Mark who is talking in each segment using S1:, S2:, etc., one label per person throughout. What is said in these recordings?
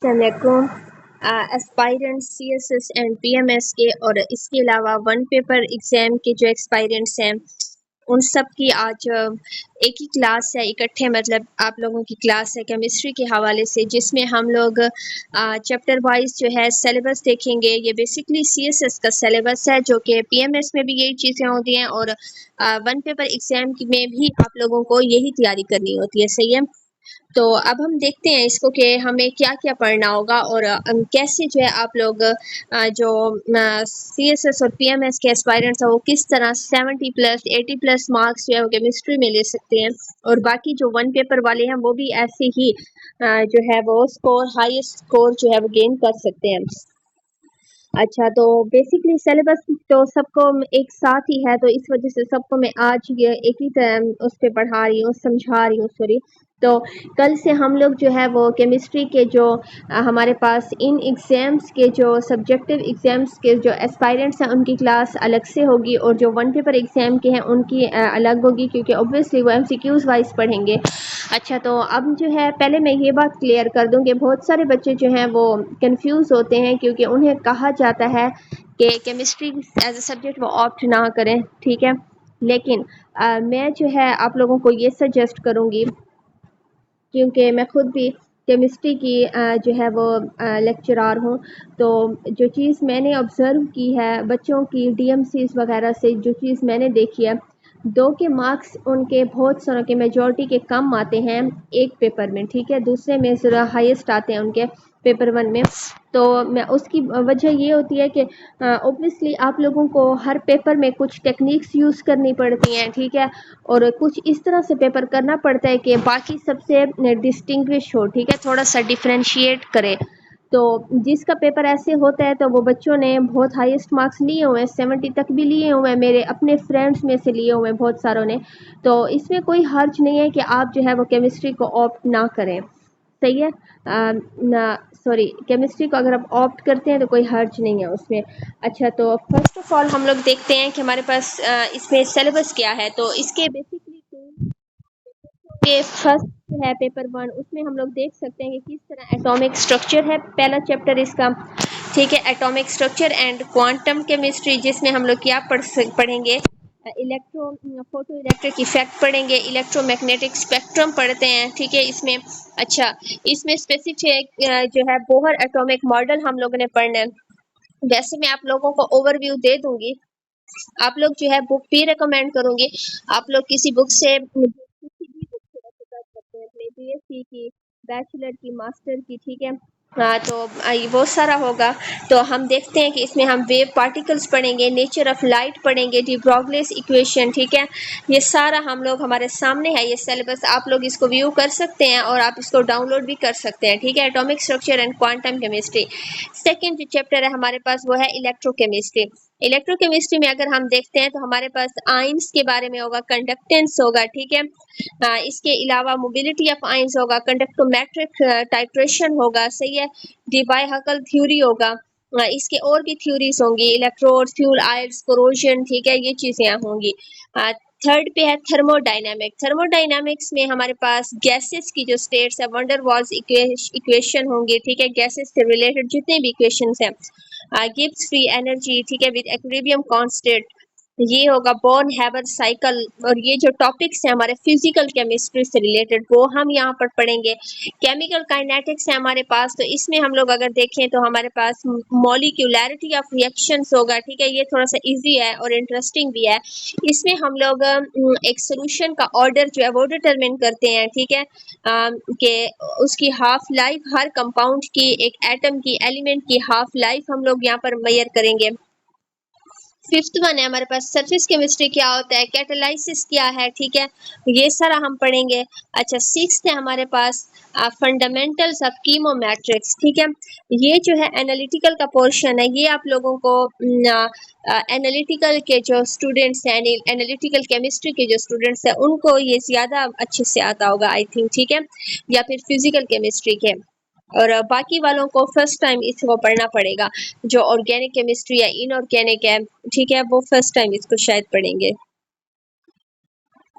S1: अस्सलामुअलैकुम aspirants CSS and PMS के और इसके अलावा वन पेपर एग्ज़ाम के जो एक्सपायरेंट्स हैं उन सब की आज एक ही क्लास है इकट्ठे, मतलब आप लोगों की क्लास है केमिस्ट्री के हवाले से, जिसमें हम लोग चैप्टर वाइज जो है सिलेबस देखेंगे। ये बेसिकली सीएसएस का सिलेबस है जो कि पीएमएस में भी यही चीज़ें होती हैं और वन पेपर एग्ज़ाम में भी आप लोगों को यही तैयारी करनी होती है। सही है, तो अब हम देखते हैं इसको कि हमें क्या क्या पढ़ना होगा और कैसे जो है आप लोग जो सीएसएस और पीएमएस के एस्पायरेंट्स हैं वो किस तरह 70+ 80+ मार्क्स जो है वो केमिस्ट्री में ले सकते हैं, और बाकी जो वन पेपर वाले हैं वो भी ऐसे ही जो है वो स्कोर हाईएस्ट स्कोर जो है वो गेन कर सकते हैं। अच्छा, तो बेसिकली सिलेबस तो सबको एक साथ ही है, तो इस वजह से सबको मैं आज ये एक ही उस पे पढ़ा रही हूँ, समझा रही हूँ, सॉरी। तो कल से हम लोग जो है वो केमिस्ट्री के जो हमारे पास इन एग्ज़ाम्स के जो सब्जेक्टिव एग्ज़ाम्स के जो एस्पायरेंट्स हैं उनकी क्लास अलग से होगी और जो वन पेपर एग्ज़ाम के हैं उनकी अलग होगी, क्योंकि ऑब्वियसली वो एमसीक्यूज़ वाइज पढ़ेंगे। अच्छा, तो अब जो है पहले मैं ये बात क्लियर कर दूं कि बहुत सारे बच्चे जो हैं वो कंफ्यूज होते हैं, क्योंकि उन्हें कहा जाता है कि केमिस्ट्री एज अ सब्जेक्ट वो ऑप्ट ना करें, ठीक है। लेकिन मैं जो है आप लोगों को ये सजेस्ट करूँगी, क्योंकि मैं खुद भी केमिस्ट्री की जो है वो लेक्चरार हूँ, तो जो चीज़ मैंने ऑब्ज़र्व की है बच्चों की डीएमसीज़ वगैरह से, जो चीज़ मैंने देखी है, 2 के मार्क्स उनके बहुत सारों के मेजॉरिटी के कम आते हैं एक पेपर में, ठीक है। दूसरे में ज़रा हाईएस्ट आते हैं उनके पेपर 1 में। तो मैं उसकी वजह ये होती है कि ऑब्वियसली आप लोगों को हर पेपर में कुछ टेक्निक्स यूज़ करनी पड़ती हैं, ठीक है, और कुछ इस तरह से पेपर करना पड़ता है कि बाकी सबसे डिस्टिंग्विश हो, ठीक है, थोड़ा सा डिफरेंशिएट करे। तो जिसका पेपर ऐसे होता है तो वो बच्चों ने बहुत हाईएस्ट मार्क्स लिए हुए हैं, 70 तक भी लिए हुए हैं, मेरे अपने फ्रेंड्स में से लिए हुए हैं बहुत सारों ने। तो इसमें कोई हर्ज नहीं है कि आप जो है वो केमिस्ट्री को ऑप्ट ना करें, सही है। ना, सॉरी, केमिस्ट्री को अगर आप ऑप्ट करते हैं तो कोई हर्ज नहीं है उसमें। अच्छा, तो फर्स्ट ऑफ ऑल हम लोग देखते हैं कि हमारे पास इसमें सिलेबस क्या है। तो इसके बेसिकली ये फर्स्ट है पेपर 1, उसमें हम लोग देख सकते हैं कि किस तरह एटॉमिक स्ट्रक्चर है पहला चैप्टर इसका, ठीक है, atomic structure and quantum chemistry, जिसमें हम लोग क्या पढ़ेंगे, इलेक्ट्रो फोटो इलेक्ट्रिक इफेक्ट पढ़ेंगे, इलेक्ट्रोमैग्नेटिक स्पेक्ट्रम पढ़ते हैं, ठीक है इसमें। अच्छा, इसमें स्पेसिफिक जो है बोहर एटॉमिक मॉडल हम लोगों ने पढ़ना है। वैसे मैं आप लोगों को ओवरव्यू दे दूंगी, आप लोग जो है बुक भी रिकमेंड करूंगी, आप लोग किसी बुक से किसी भी बुक से रेफर कर सकते हैं, अपने बीएससी की, बैचलर की, मास्टर की, ठीक है। हाँ, तो ये बहुत सारा होगा। तो हम देखते हैं कि इसमें हम वेव पार्टिकल्स पढ़ेंगे, नेचर ऑफ लाइट पढ़ेंगे, डी ब्रॉगलीस इक्वेशन, ठीक है। ये सारा हम लोग हमारे सामने है, ये सिलेबस आप लोग इसको व्यू कर सकते हैं और आप इसको डाउनलोड भी कर सकते हैं, ठीक है। Atomic structure and quantum chemistry. Second जो चैप्टर है हमारे पास वो है इलेक्ट्रोकेमिस्ट्री। इलेक्ट्रोकेमिस्ट्री में अगर हम देखते हैं तो हमारे पास आयंस के बारे में होगा, कंडक्टेंस होगा, ठीक है। इसके अलावा मोबिलिटी ऑफ आयंस होगा, कंडक्टोमेट्रिक टाइट्रेशन होगा, सही है, डिबाइहकल थ्योरी होगा। इसके और भी थ्योरीज होंगी, इलेक्ट्रोड, फ्यूल आयल्स, कोरोजन, ठीक है, ये चीजें होंगी। थर्ड पे है थर्मोडायनामिक। थर्मोडायनामिक्स में हमारे पास गैसेस की जो स्टेट्स है, वंडर वॉल्स इक्वेशन होंगे, ठीक है, गैसेस से रिलेटेड जितने भी इक्वेशंस हैं, गिब्स फ्री एनर्जी, ठीक है, विद एक्विलिब्रियम कांस्टेंट, ये होगा बॉर्न हैबर साइकिल। और ये जो टॉपिक्स हैं हमारे फिजिकल केमिस्ट्री से रिलेटेड वो हम यहाँ पर पढ़ेंगे। केमिकल काइनेटिक्स है हमारे पास, तो इसमें हम लोग अगर देखें तो हमारे पास मॉलिक्यूलैरिटी ऑफ रिएक्शंस होगा, ठीक है, ये थोड़ा सा इजी है और इंटरेस्टिंग भी है। इसमें हम लोग एक सोल्यूशन का ऑर्डर जो है वो डिटरमिन करते हैं, ठीक है, कि उसकी हाफ लाइफ, हर कंपाउंड की, एक एटम की, एलिमेंट की हाफ लाइफ हम लोग यहाँ पर मेजर करेंगे। फिफ्थ वन है हमारे पास सरफेस केमिस्ट्री, क्या होता है, कैटालाइसिस क्या है, ठीक है, ये सारा हम पढ़ेंगे। अच्छा, सिक्स्थ है हमारे पास फंडामेंटल्स ऑफ कीमोमेट्रिक्स, ठीक है, ये जो है एनालिटिकल का पोर्शन है, ये आप लोगों को एनालिटिकल के जो स्टूडेंट्स हैं, एनालिटिकल केमिस्ट्री के जो स्टूडेंट्स हैं उनको ये ज़्यादा अच्छे से आता होगा आई थिंक, ठीक है, या फिर फिजिकल केमिस्ट्री के। और बाकी वालों को फर्स्ट टाइम इसको पढ़ना पड़ेगा, जो ऑर्गेनिक केमिस्ट्री या इनऑर्गेनिक है, ठीक है, वो फर्स्ट टाइम इसको शायद पढ़ेंगे।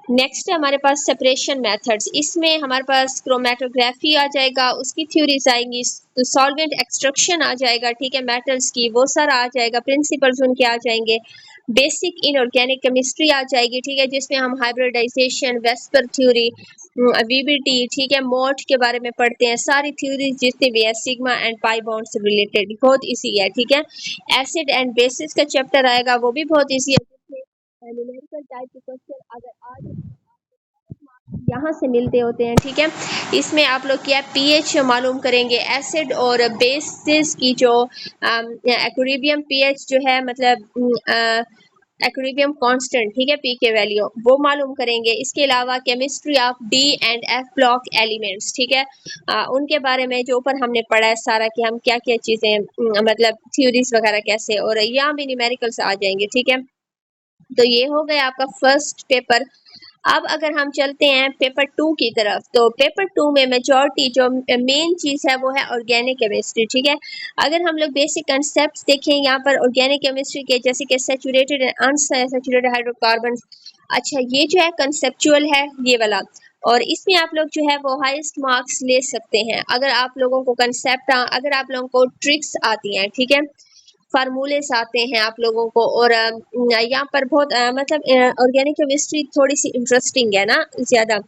S1: नेक्स्ट है हमारे पास सेपरेशन मेथड्स। इसमें हमारे पास क्रोमेटोग्राफी आ जाएगा, उसकी थ्योरीज आएंगी, तो सॉल्वेंट एक्सट्रैक्शन आ जाएगा, ठीक है, मेटल्स की वो सारा आ जाएगा, प्रिंसिपल्स उनके आ जाएंगे, बेसिक इनऑर्गेनिक केमिस्ट्री आ जाएगी, ठीक है, जिसमें हम हाइब्रिडाइजेशन, वेस्पर थ्योरी, वीबीटी, ठीक है, मोट के बारे में पढ़ते हैं, सारी थ्योरीज जितनी भी है सिग्मा एंड पाई बॉन्ड से रिलेटेड, बहुत इजी है, ठीक है। एसिड एंड बेसिस का चैप्टर आएगा, वो भी बहुत इजी है, न्यूमेरिकल टाइप के क्वेश्चन अगर आज यहाँ से मिलते होते हैं, ठीक है। इसमें आप लोग क्या पीएच मालूम करेंगे, एसिड और बेसिस की जो एक्वेरियम पीएच जो है, मतलब एक्वेरियम कांस्टेंट, ठीक है, पी के वैल्यू वो मालूम करेंगे। इसके अलावा chemistry of D and F block elements, ठीक है, उनके बारे में जो ऊपर हमने पढ़ा है सारा कि हम क्या क्या चीज़ें मतलब थ्योरीज वगैरह कैसे, और यहाँ भी न्यूमेरिकल्स आ जाएंगे, ठीक है। तो ये हो गया आपका फर्स्ट पेपर। अब अगर हम चलते हैं पेपर 2 की तरफ, तो पेपर 2 में मेजॉरिटी जो मेन चीज़ है वो है ऑर्गेनिक केमिस्ट्री, ठीक है। अगर हम लोग बेसिक कंसेप्ट देखें यहाँ पर ऑर्गेनिक केमिस्ट्री के, जैसे कि सैचुरेटेड एंड अनसैचुरेटेड हाइड्रोकार्बन, अच्छा ये जो है कंसेप्चुअल है ये वाला, और इसमें आप लोग जो है वो हाईएस्ट मार्क्स ले सकते हैं अगर आप लोगों को कंसेप्ट, अगर आप लोगों को ट्रिक्स आती हैं, ठीक है, फार्मूलेस आते हैं आप लोगों को, और यहाँ पर बहुत मतलब ऑर्गेनिक केमिस्ट्री थोड़ी सी इंटरेस्टिंग है ना, ज़्यादा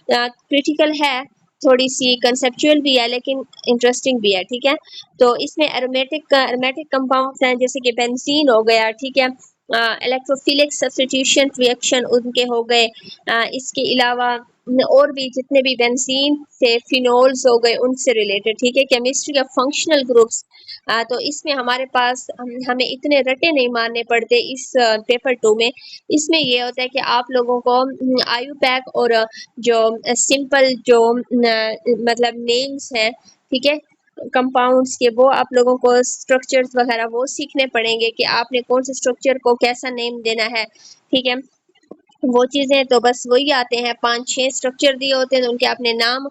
S1: क्रिटिकल है, थोड़ी सी कंसेप्चुअल भी है लेकिन इंटरेस्टिंग भी है, ठीक है। तो इसमें एरोमेटिक कंपाउंड्स हैं, जैसे कि बेंजीन हो गया, ठीक है, इलेक्ट्रोफिलिक सब्स्टिट्यूशन रिएक्शन उनके हो गए, इसके अलावा और भी जितने भी बेंजीन से फिनोल्स हो गए उनसे रिलेटेड, ठीक है, केमिस्ट्री ऑफ फंक्शनल ग्रुप्स। तो इसमें हमारे पास हमें इतने रटे नहीं मारने पड़ते इस पेपर 2 में। इसमें ये होता है कि आप लोगों को आयु पैक और जो सिंपल जो मतलब नेम्स हैं, ठीक है, कंपाउंड्स के, वो आप लोगों को स्ट्रक्चर्स वगैरह वो सीखने पड़ेंगे कि आपने कौन से स्ट्रक्चर को कैसा नेम देना है, ठीक है। वो चीज़ें तो बस वही आते हैं, 5-6 स्ट्रक्चर दिए होते हैं, तो उनके अपने नाम,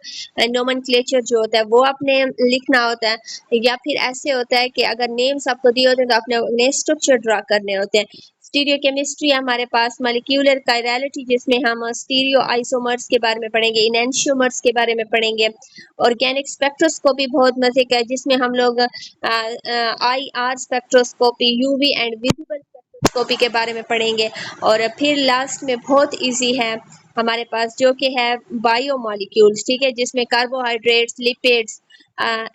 S1: नोमेनक्लेचर जो होता है वो आपने लिखना होता है, या फिर ऐसे होता है कि अगर नेम्स आपको दिए होते हैं तो आपने उन्हें स्ट्रक्चर ड्रा करने होते हैं। स्टीरियो केमिस्ट्री हमारे पास, मॉलिक्यूलर कायरलिटी जिसमें हम स्टीरियो आइसोमर्स के बारे में पढ़ेंगे, इनैंशियोमर्स के बारे में पढ़ेंगे, ऑर्गेनिक स्पेक्ट्रोस्कोपी बहुत मजे का है जिसमें हम लोग I R spectroscopy, UV and visible spectroscopy के बारे में पढ़ेंगे, और फिर लास्ट में बहुत इजी है हमारे पास जो कि है बायोमॉलिक्यूल्स, ठीक है, जिसमें carbohydrates, lipids,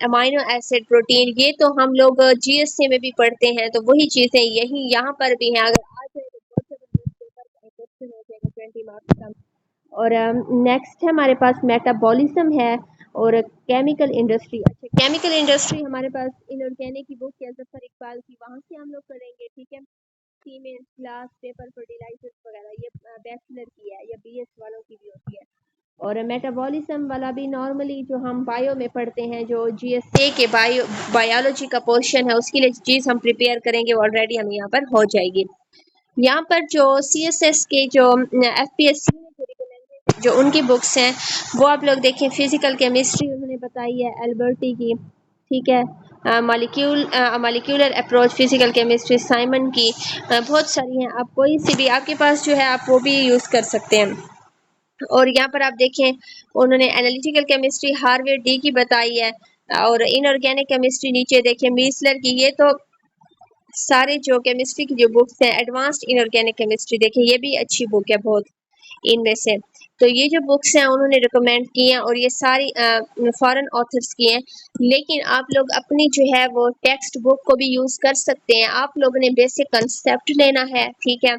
S1: amino acid, protein, ये तो हम लोग जीएससी में भी पढ़ते हैं, तो वही चीज़ें यही यहाँ पर भी हैं। अगर आ जाए तो बहुत जबरदस्त पेपर का क्वेश्चन हो जाएगा 20 मार्क्स का। और नेक्स्ट है हमारे पास मेटाबॉलिज्म है और केमिकल इंडस्ट्री। अच्छा, केमिकल इंडस्ट्री हमारे पास इनऑर्गेनिक की बुक है जफर इकबाल की, वहाँ से हम लोग करेंगे, ठीक है। सीमेंट, ग्लास, पेपर, फर्टिलाइजर्स वगैरह ये बैचलर की है या बीएस वालों की भी होती है। और मेटाबॉलिज्म वाला भी नॉर्मली जो हम बायो में पढ़ते हैं, जो जीएसए के बायोलॉजी का पोर्शन है उसके लिए चीज़ हम प्रिपेयर करेंगे, ऑलरेडी हम यहाँ पर हो जाएगी। यहाँ पर जो सीएसएस के जो एफपीएससी ने जो रिकमेंडेड जो उनकी बुक्स हैं वो आप लोग देखें, फिजिकल केमिस्ट्री उन्होंने बताई है एल्बर्टी की, ठीक है, molecular approach physical chemistry Simon की, बहुत सारी हैं, आप कोई सी भी आपके पास जो है आप वो भी यूज़ कर सकते हैं। और यहाँ पर आप देखें उन्होंने एनालिटिकल केमिस्ट्री हार्वर्ड डी की बताई है, और इनऑर्गेनिक केमिस्ट्री नीचे देखें मीसलर की। ये तो सारे जो केमिस्ट्री की जो बुक्स हैं, एडवांस्ड इनऑर्गेनिक केमिस्ट्री देखें, ये भी अच्छी बुक है बहुत इनमें से। तो ये जो बुक्स हैं उन्होंने रिकमेंड की हैं और ये सारी फॉरेन ऑथर्स की हैं, लेकिन आप लोग अपनी जो है वो टेक्स्ट बुक को भी यूज़ कर सकते हैं। आप लोगों ने बेसिक कंसेप्ट लेना है, ठीक है,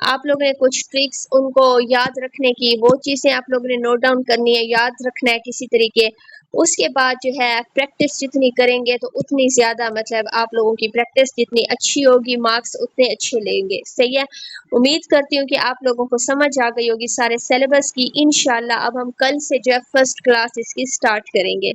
S1: आप लोगों ने कुछ ट्रिक्स उनको याद रखने की, वो चीज़ें आप लोगों ने नोट डाउन करनी है, याद रखना है किसी तरीके। उसके बाद जो है प्रैक्टिस जितनी करेंगे तो उतनी ज़्यादा, मतलब आप लोगों की प्रैक्टिस जितनी अच्छी होगी मार्क्स उतने अच्छे लेंगे, सही है। उम्मीद करती हूँ कि आप लोगों को समझ आ गई होगी सारे सिलेबस की। इंशाल्लाह अब हम कल से जो है फर्स्ट क्लास इसकी स्टार्ट करेंगे।